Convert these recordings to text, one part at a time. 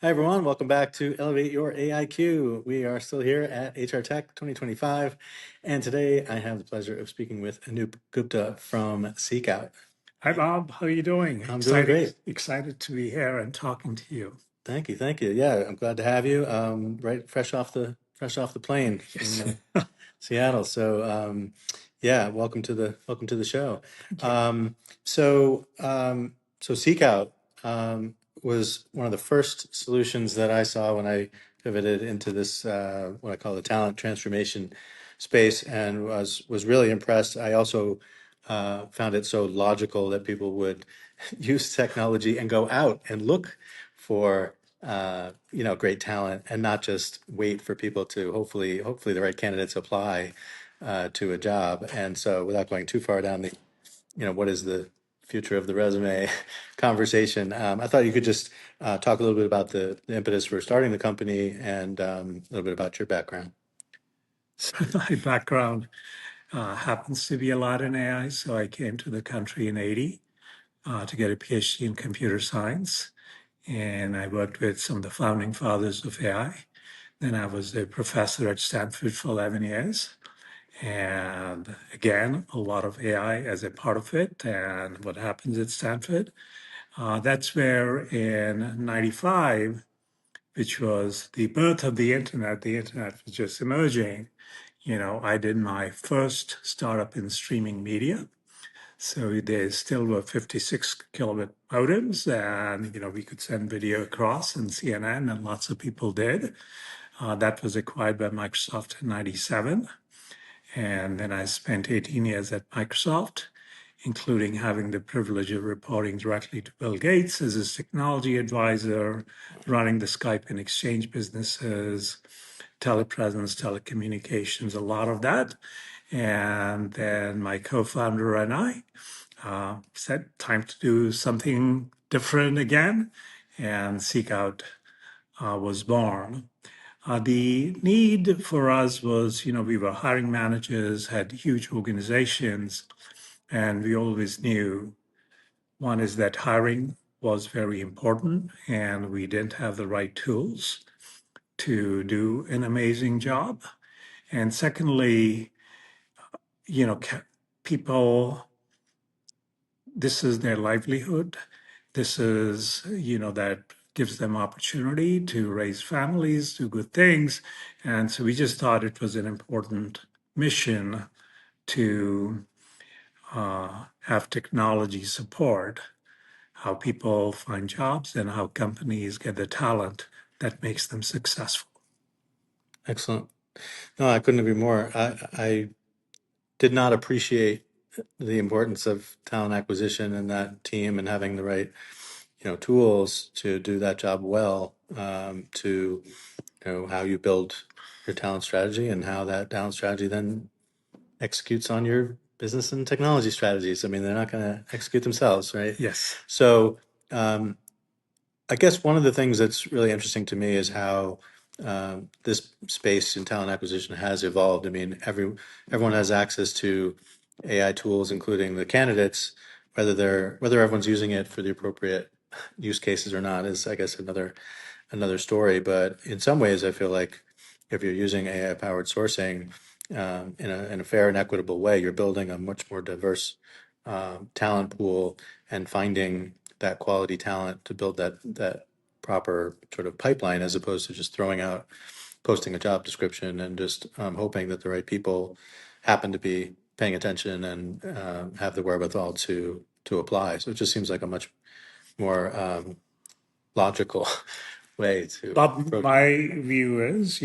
Hi, everyone. Welcome back to Elevate Your AIQ. We are still here at HR Tech 2025. And today I have the pleasure of speaking with Anoop Gupta from Seekout. Hi, Bob. How are you doing? I'm doing great. Excited to be here and talking to you. Thank you. Thank you. Yeah, I'm glad to have you. Right, fresh off the plane Yes. from Seattle. So, yeah, welcome to the show. Thank you. So Seekout was one of the first solutions that I saw when I pivoted into this what I call the talent transformation space, and was really impressed. I also found it so logical that people would use technology and go out and look for great talent and not just wait for people to hopefully the right candidates apply to a job. And so without going too far down the what is the future of the resume conversation, I thought you could just talk a little bit about the impetus for starting the company and a little bit about your background. So my background happens to be a lot in AI. So I came to the country in 80 to get a PhD in computer science. And I worked with some of the founding fathers of AI. Then I was a professor at Stanford for 11 years. And again, a lot of AI as a part of it and what happens at Stanford. That's where in 95, which was the birth of the internet was just emerging. I did my first startup in streaming media. So there still were 56 kilobit modems, and we could send video across, and CNN, and lots of people did. That was acquired by Microsoft in 97. And then I spent 18 years at Microsoft, including having the privilege of reporting directly to Bill Gates as his technology advisor, running the Skype and Exchange businesses, telepresence, telecommunications, a lot of that. And then my co-founder and I said, time to do something different again, and Seekout was born. The need for us was, we were hiring managers, had huge organizations, and we always knew one is that hiring was very important, and we didn't have the right tools to do an amazing job. And secondly, people, this is their livelihood. This is, that gives them opportunity to raise families, do good things. And so we just thought it was an important mission to have technology support how people find jobs and how companies get the talent that makes them successful. Excellent. No, I couldn't agree more. I did not appreciate the importance of talent acquisition and that team and having the right tools to do that job well, to how you build your talent strategy and how that talent strategy then executes on your business and technology strategies. I mean, they're not going to execute themselves, right? Yes. So, I guess one of the things that's really interesting to me is how this space in talent acquisition has evolved. I mean, everyone has access to AI tools, including the candidates. Whether everyone's using it for the appropriate use cases or not is, I guess, another story. But in some ways, I feel like if you're using AI powered sourcing in a fair and equitable way, you're building a much more diverse talent pool and finding that quality talent to build that proper sort of pipeline, as opposed to just posting a job description and just hoping that the right people happen to be paying attention and have the wherewithal to apply. So it just seems like a much more logical way to But approach it. my view is,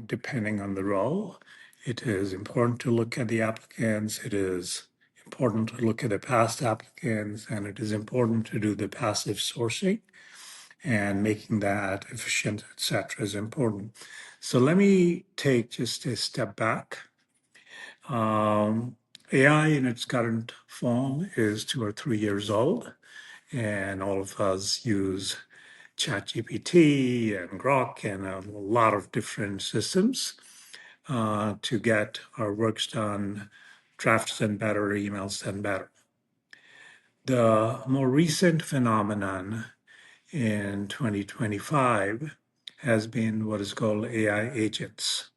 depending on the role, it is important to look at the applicants. It is important to look at the past applicants, and it is important to do the passive sourcing and making that efficient, et cetera, is important. So let me take just a step back. AI in its current form is 2 or 3 years old, and all of us use ChatGPT and Grok and a lot of different systems to get our works done, drafts done better, emails done better. The more recent phenomenon in 2025 has been what is called AI agents.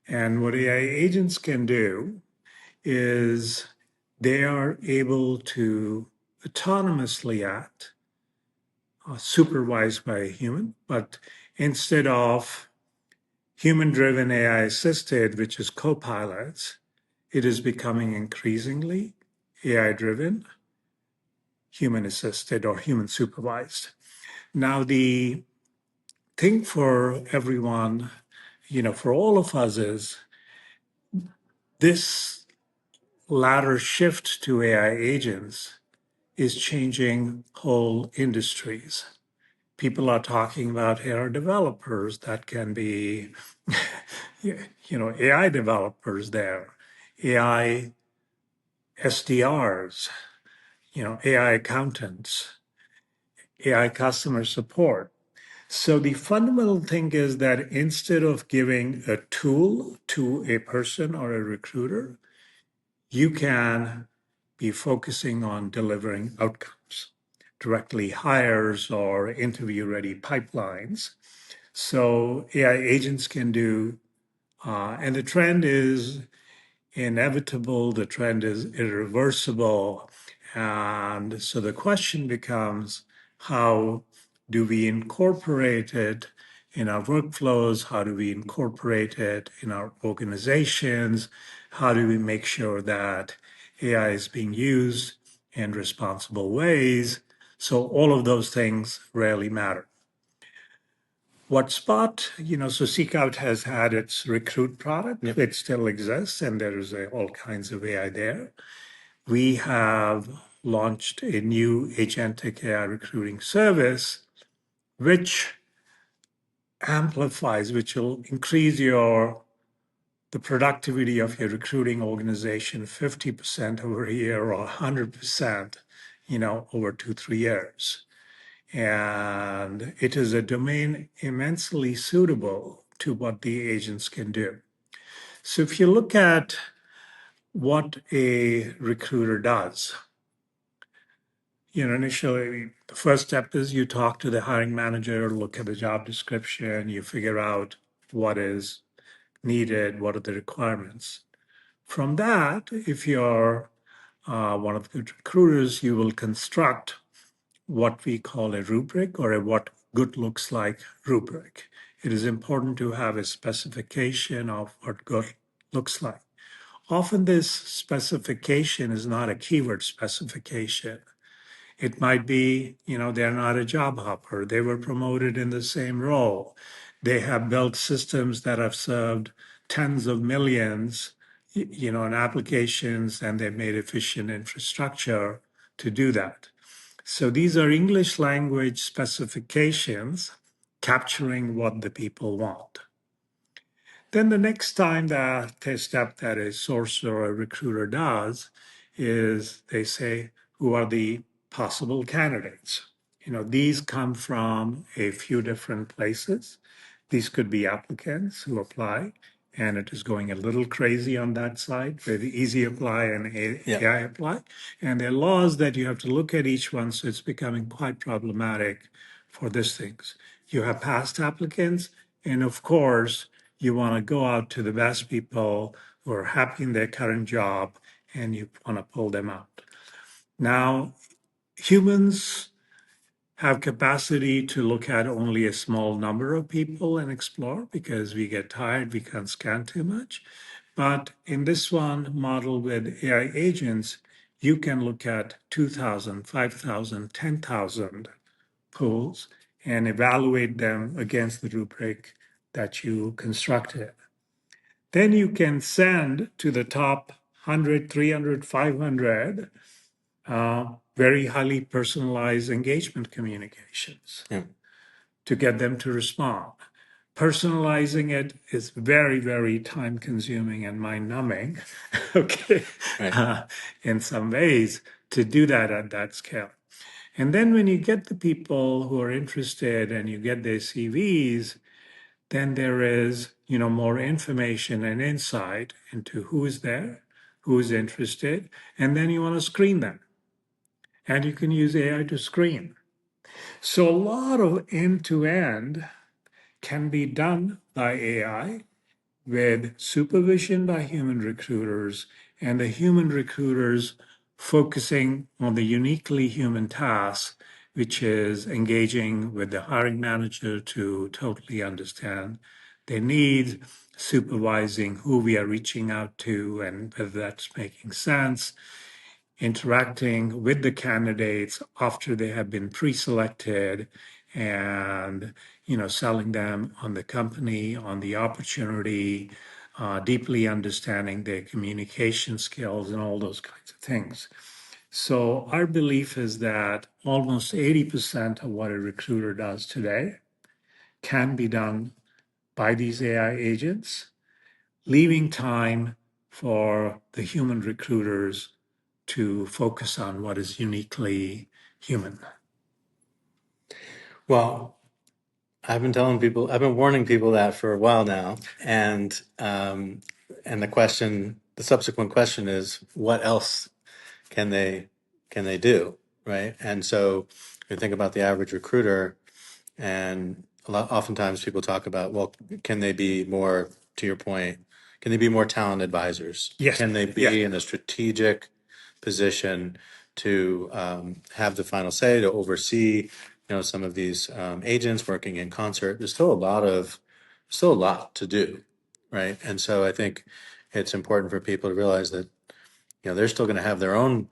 And what AI agents can do is they are able to autonomously act, supervised by a human, but instead of human driven AI assisted, which is copilots, it is becoming increasingly AI driven, human assisted, or human supervised. Now, the thing for everyone, for all of us is this latter shift to AI agents is changing whole industries. People are talking about AI developers that can be, AI developers there, AI SDRs, AI accountants, AI customer support. So the fundamental thing is that instead of giving a tool to a person or a recruiter, you can be focusing on delivering outcomes, directly hires or interview ready pipelines. So AI agents can do, and the trend is inevitable, the trend is irreversible. And so the question becomes, how do we incorporate it in our workflows? How do we incorporate it in our organizations? How do we make sure that AI is being used in responsible ways? So all of those things really matter. What Spot, so Seekout has had its recruit product. Yep. It still exists, and there's all kinds of AI there. We have launched a new agentic AI recruiting service, which amplifies, which will increase the productivity of your recruiting organization 50% over a year or 100%, over 2-3 years. And it is a domain immensely suitable to what the agents can do. So if you look at what a recruiter does, initially the first step is you talk to the hiring manager, look at the job description, you figure out what is needed, what are the requirements. From that, if you're one of the recruiters, you will construct what we call a rubric or a what good looks like rubric. It is important to have a specification of what good looks like. Often this specification is not a keyword specification. It might be, they're not a job hopper. They were promoted in the same role. They have built systems that have served tens of millions, in applications, and they've made efficient infrastructure to do that. So these are English language specifications capturing what the people want. Then the next time that step that a sourcer or a recruiter does is they say, who are the possible candidates? These come from a few different places. These could be applicants who apply, and it is going a little crazy on that side with easy apply and Yeah. AI apply. And there are laws that you have to look at each one, so it's becoming quite problematic for these things. You have past applicants, and of course, you want to go out to the best people who are happy in their current job, and you want to pull them out. Now, humans have capacity to look at only a small number of people and explore because we get tired, we can't scan too much. But in this one model with AI agents, you can look at 2,000, 5,000, 10,000 pools and evaluate them against the rubric that you constructed. Then you can send to the top 100, 300, 500 very highly personalized engagement communications Yeah. to get them to respond. Personalizing it is very, very time consuming and mind numbing, okay, Right. in some ways to do that at that scale. And then when you get the people who are interested and you get their CVs, then there is, more information and insight into who is there, who is interested, and then you want to screen them. And you can use AI to screen. So a lot of end to end can be done by AI with supervision by human recruiters and the human recruiters focusing on the uniquely human task, which is engaging with the hiring manager to totally understand their needs, supervising who we are reaching out to and whether that's making sense, interacting with the candidates after they have been pre-selected and selling them on the company, on the opportunity, deeply understanding their communication skills and all those kinds of things. So our belief is that almost 80% of what a recruiter does today can be done by these AI agents, leaving time for the human recruiters to focus on what is uniquely human. Well, I've been warning people that for a while now, and the subsequent question is, what else can they can they do, right? And so you think about the average recruiter, and oftentimes people talk about, well, can they be more, to your point, can they be more talent advisors? Yes. Can they Yeah. be in a strategic position to have the final say, to oversee, some of these agents working in concert? There's still a lot to do, right? And so I think it's important for people to realize that, they're still going to have their own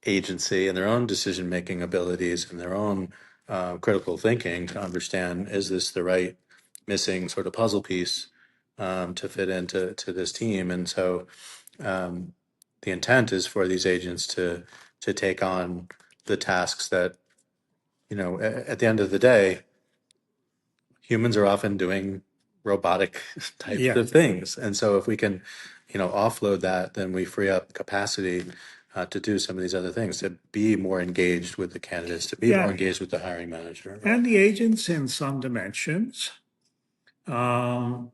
agency and their own decision making abilities and their own critical thinking to understand, is this the right missing sort of puzzle piece to fit into this team? And so um, the intent is for these agents to take on the tasks that, at the end of the day, humans are often doing robotic types Yeah. of things. And so if we can, offload that, then we free up capacity to do some of these other things, to be more engaged with the candidates, to be more Yeah. engaged with the hiring manager. And the agents, in some dimensions, are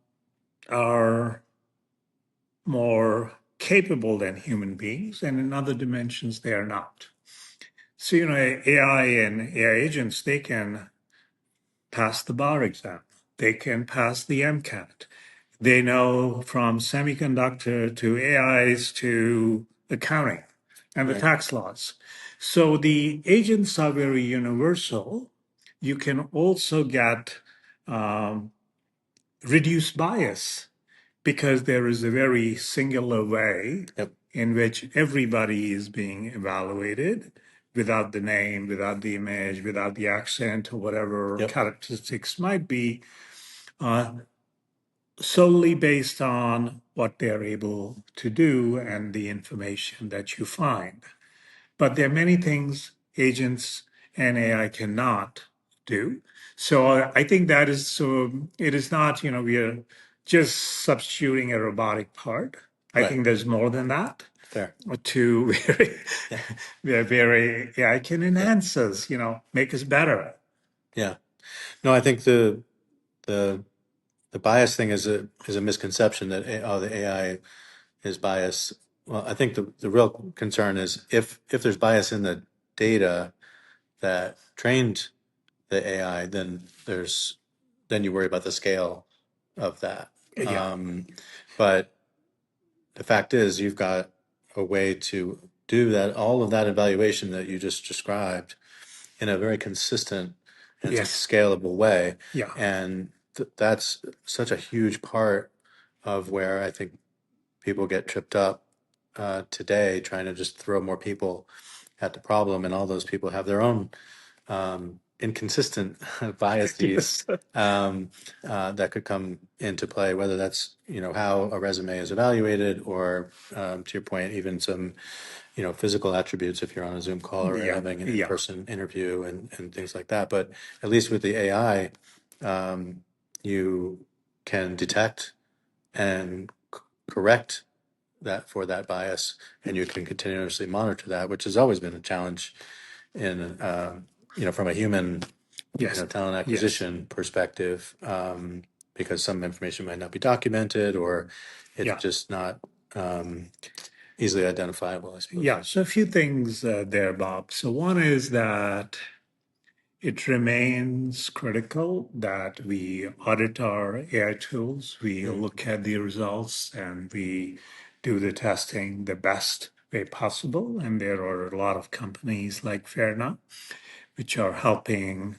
more capable than human beings, and in other dimensions, they are not. So, AI and AI agents, they can pass the bar exam, they can pass the MCAT. They know from semiconductor to AIs to accounting and the Right. tax laws. So the agents are very universal. You can also get um, reduced bias because there is a very singular way Yep. in which everybody is being evaluated without the name, without the image, without the accent, or whatever Yep. characteristics might be. Solely based on what they're able to do and the information that you find. But there are many things agents and AI cannot do. So I think that is so, it is not, we are just substituting a robotic part. I Right. think there's more than that Fair. to Yeah. where AI can Yeah. enhance us, make us better. Yeah. No, I think the the bias thing is a misconception that the AI is biased. Well, I think the real concern is if there's bias in the data that trained the AI, then you worry about the scale of that. Yeah. But the fact is, you've got a way to do that, all of that evaluation that you just described, in a very consistent and Yes. scalable way. Yeah. And that's such a huge part of where I think people get tripped up today, trying to just throw more people at the problem, and all those people have their own inconsistent biases Yes. that could come into play, whether that's, how a resume is evaluated, or to your point, even some, physical attributes if you're on a Zoom call or Yeah. having an Yeah. in-person interview, and things like that. But at least with the AI, you can detect and correct that bias, and you can continuously monitor that, which has always been a challenge in from a human Yes. talent Yes. acquisition perspective, because some information might not be documented, or it's Yeah. just not easily identifiable, I suppose. Yeah. So a few things there, Bob. So one is that It remains critical that we audit our AI tools, we Mm, look at the results, and we do the testing the best way possible. And there are a lot of companies like Fairna, which are helping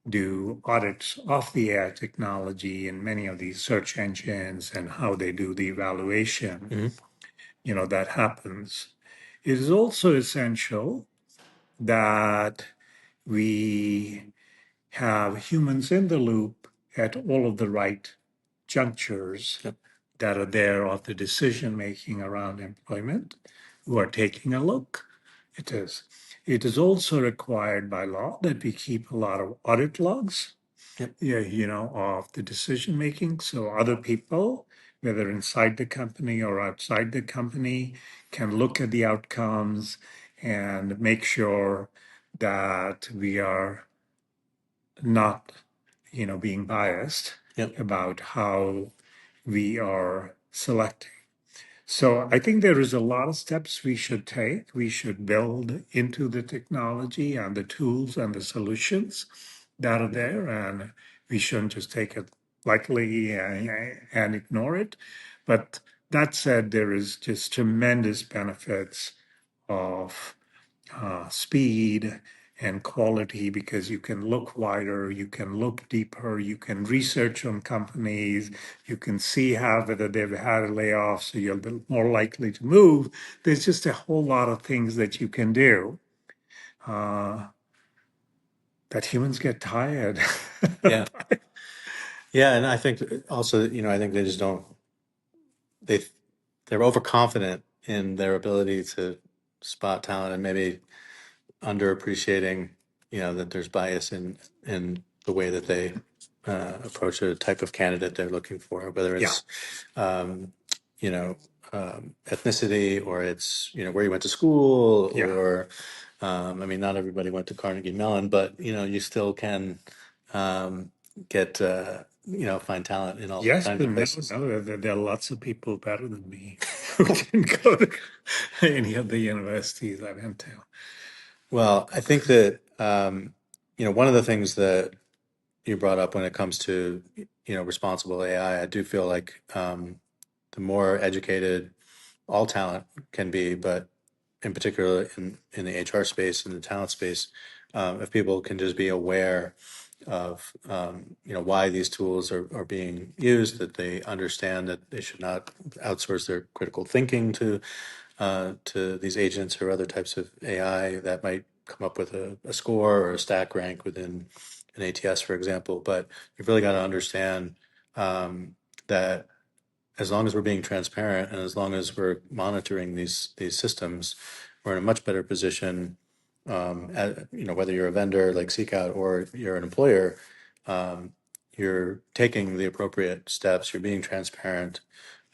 do audits of the AI technology in many of these search engines and how they do the evaluation, mhm. that happens. It is also essential that we have humans in the loop at all of the right junctures Yep. that are there of the decision making around employment, who are taking a look. It is. It is also required by law that we keep a lot of audit logs, Yep. yeah, of the decision making. So other people, whether inside the company or outside the company, can look at the outcomes and make sure that we are not, being biased Yep. about how we are selecting. So I think there is a lot of steps we should take. We should build into the technology and the tools and the solutions that are there, and we shouldn't just take it lightly and ignore it. But that said, there is just tremendous benefits of speed and quality because you can look wider, you can look deeper, you can research on companies, you can see how whether they've had a layoff, so you're more likely to move. There's just a whole lot of things that you can do uh, that humans get tired. Yeah. Yeah. And I think also, I think they just don't, they, they're overconfident in their ability to spot talent and maybe underappreciating, that there's bias in the way that they approach a type of candidate they're looking for, whether Yeah, it's um, you know ethnicity or it's where you went to school yeah. or I mean, not everybody went to Carnegie Mellon, but you still can um, get find talent in all Yes, kinds but of no, places. no, there are lots of people better than me who didn't go to any of the universities I went to. Well, I think that one of the things that you brought up when it comes to responsible AI, I do feel like the more educated all talent can be, but in particular in the HR space and the talent space, if people can just be aware of why these tools are being used, that they understand that they should not outsource their critical thinking to these agents or other types of AI that might come up with a score or a stack rank within an ATS, for example. But you've really got to understand that as long as we're being transparent and as long as we're monitoring these systems, we're in a much better position. Whether you're a vendor like Seekout or you're an employer, um, you're taking the appropriate steps. You're being transparent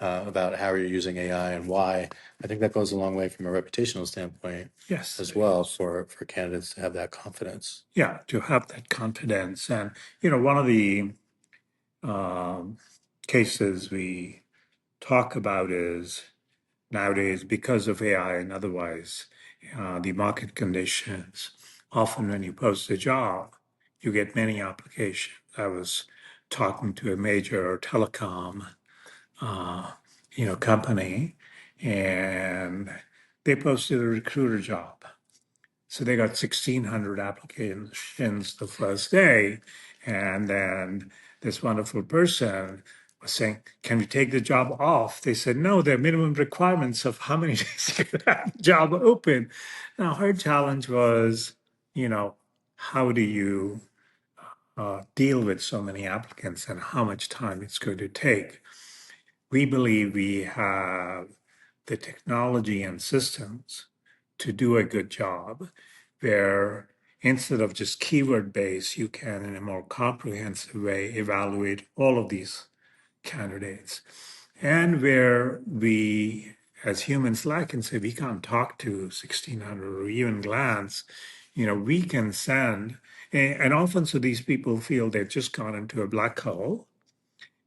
about how you're using AI and why. I think that goes a long way from a reputational standpoint Yes. as well for candidates to have that confidence. Yeah, to have that confidence. And, one of the um, cases we talk about is nowadays, because of AI and otherwise, the market conditions, often when you post a job, you get many applications. I was talking to a major telecom, uh, company, and they posted a recruiter job. So they got 1,600 applications the first day. And then this wonderful person was saying, "Can we take the job off?" They said, "No, there are minimum requirements of how many days you could have the job open." Now, her challenge was, you know, how do you deal with so many applicants and how much time it's going to take? We believe we have the technology and systems to do a good job where instead of just keyword based, you can, in a more comprehensive way, evaluate all of these candidates. And where we, as humans, lack and say we can't talk to 1,600 or even glance, we can send, and often so these people feel they've just gone into a black hole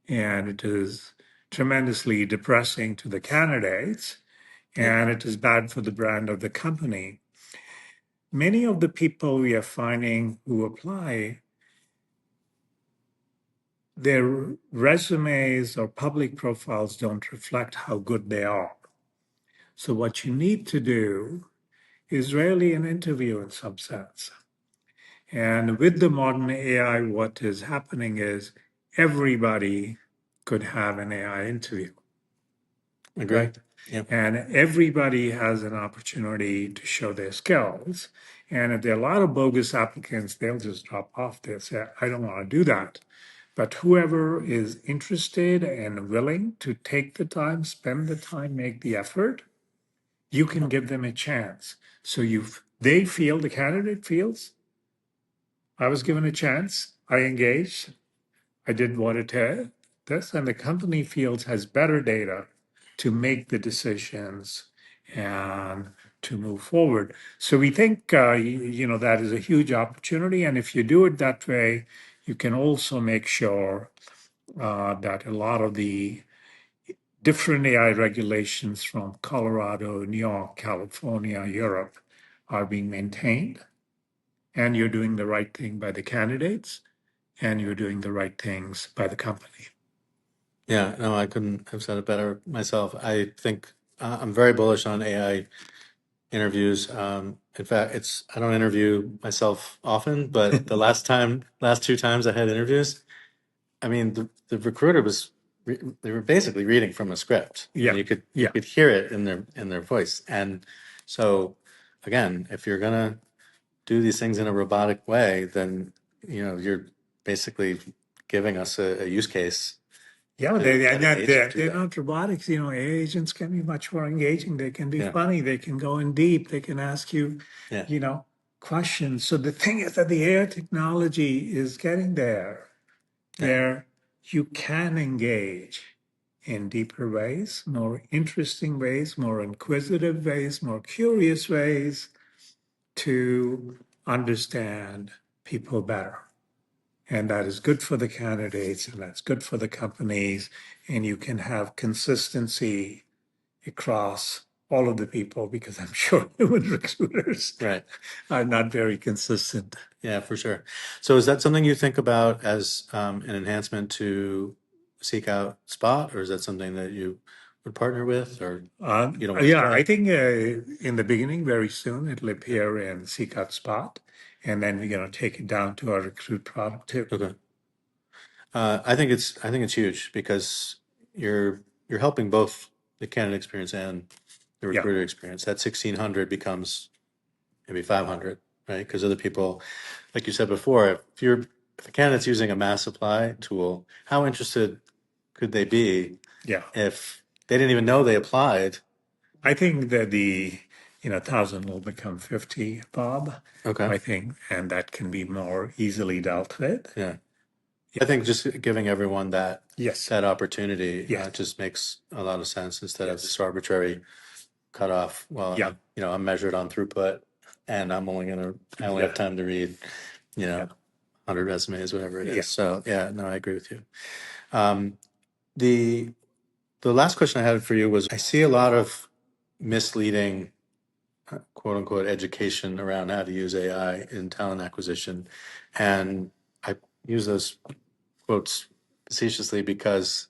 and it is tremendously depressing to the candidates Yep. and it is bad for the brand of the company. many of the people we are finding who apply, their resumes or public profiles don't reflect how good they are. So what you need to do is really an interview in some sense. And with the modern AI, what is happening is everybody could have an AI interview, Agree. right? Yeah. And everybody has an opportunity to show their skills. And if there are a lot of bogus applicants, they'll just drop off. They'll say, I don't want to do that. But whoever is interested and willing to take the time, spend the time, make the effort, you can give them a chance. So they feel, the candidate feels, I was given a chance, I engaged, I did what it does, and the company feels has better data to make the decisions and to move forward. So we think, that is a huge opportunity. And if you do it that way, you can also make sure that a lot of the different AI regulations from Colorado, New York, California, Europe are being maintained, and you're doing the right thing by the candidates, and you're doing the right things by the company. Yeah, no, I couldn't have said it better myself. I think I'm very bullish on AI interviews. In fact, I don't interview myself often, but last two times I had interviews, I mean, the recruiter they were basically reading from a script, and Yeah, you yeah. could hear it in their voice. And so, again, if you're gonna do these things in a robotic way, then you're basically giving us a use case Yeah, to they're get an not agent to do they're that. not robotics. AI agents can be much more engaging. They can be Yeah, funny. They can go in deep. They can ask you, yeah, you know, questions. So the thing is that the AI technology is getting there, yeah, where you can engage in deeper ways, more interesting ways, more inquisitive ways, more curious ways to understand people better. And that is good for the candidates and that's good for the companies. And you can have consistency across all of the people because I'm sure human recruiters right. are not very consistent. Yeah, for sure. So is that something you think about as an enhancement to Seek Out Spot, or is that something that you would partner with, or you don't want to Yeah, I say? think in the beginning, very soon, it'll appear in Seekout Spot. And then we're going to take it down to our recruit product too. Okay. I think it's huge because you're helping both the candidate experience and the Yeah. recruiter experience. That 1600 becomes maybe 500, right? Because other people, like you said before, if a candidate's using a mass apply tool, how interested could they be Yeah. if they didn't even know they applied? I think that the 1,000 will become 50, Bob. Okay. I think, and that can be more easily dealt with. Yeah. Yeah. I think just giving everyone Yes. that opportunity Yes. just makes a lot of sense instead of Yes. this arbitrary cutoff. Well, Yeah. I'm measured on throughput, and I only have Yeah. time to read, you know, Yeah. 100 resumes, whatever it Yeah. is. So yeah, no, I agree with you. Um, the the last question I had for you was, I see a lot of misleading quote unquote education around how to use AI in talent acquisition, and I use those quotes facetiously because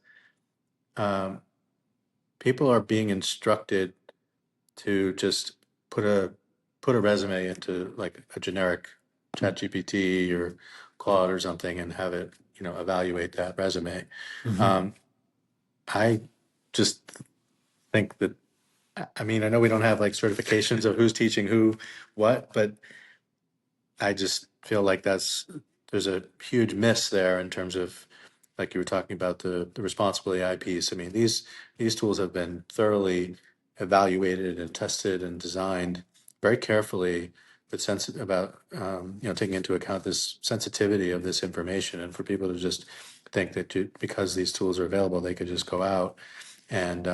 um, people are being instructed to just put a resume into like a generic chat GPT or Claude or something and have it, evaluate that resume. Mhm. Um, I just think that, I mean, I know we don't have like certifications of who's teaching who what, but I just feel like there's a huge miss there in terms of, like you were talking about, the responsible AI piece. I mean, these tools have been thoroughly evaluated and tested and designed very carefully with sense about taking into account this sensitivity of this information, and for people to just think that because these tools are available, they could just go out and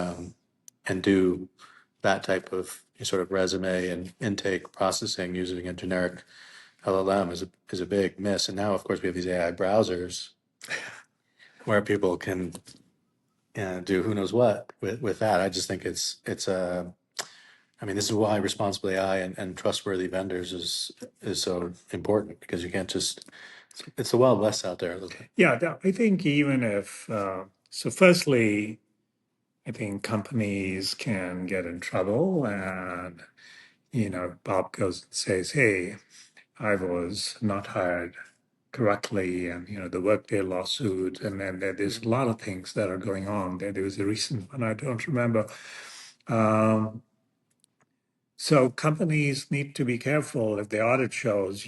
do that type of sort of resume and intake processing using a generic LLM is a big miss. And now, of course, we have these AI browsers where people can do who knows what with that. I just think it's I mean, this is why responsible AI and trustworthy vendors is so important because you can't just, it's the Wild West out there a little bit. Yeah, I think even if, so firstly, I think companies can get in trouble and, Bob goes and says, hey, I was not hired correctly, and, the Workday lawsuit, and then there's a lot of things that are going on. There was a recent one, I don't remember. Um, so companies need to be careful if the audit shows,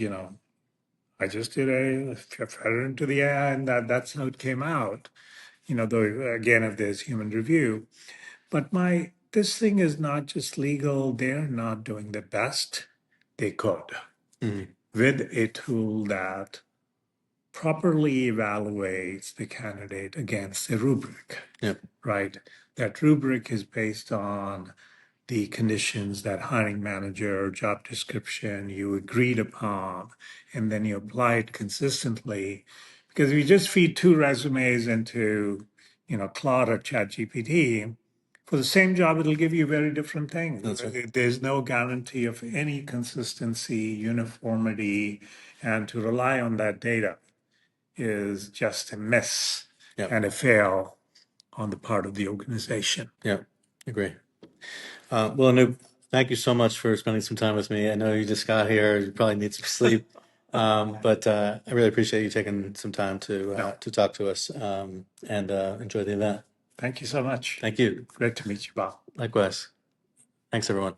I just did fed it into the AI and that's how it came out. Though again, if there's human review. But this thing is not just legal, they're not doing the best they could Mhm. with a tool that properly evaluates the candidate against a rubric, Yep. right? That rubric is based on the conditions that hiring manager, job description you agreed upon, and then you apply it consistently. Because if you just feed two resumes into, Claude or ChatGPT, for the same job, it'll give you very different things. That's right. There's no guarantee of any consistency, uniformity, and to rely on that data is just a miss Yep. and a fail on the part of the organization. Yep. Agree. Well, Anoop, thank you so much for spending some time with me. I know you just got here; you probably need some sleep, but I really appreciate you taking some time No, to talk to us and enjoy the event. thank you so much. Thank you. Great to meet you, Bob. Likewise. Thanks, everyone.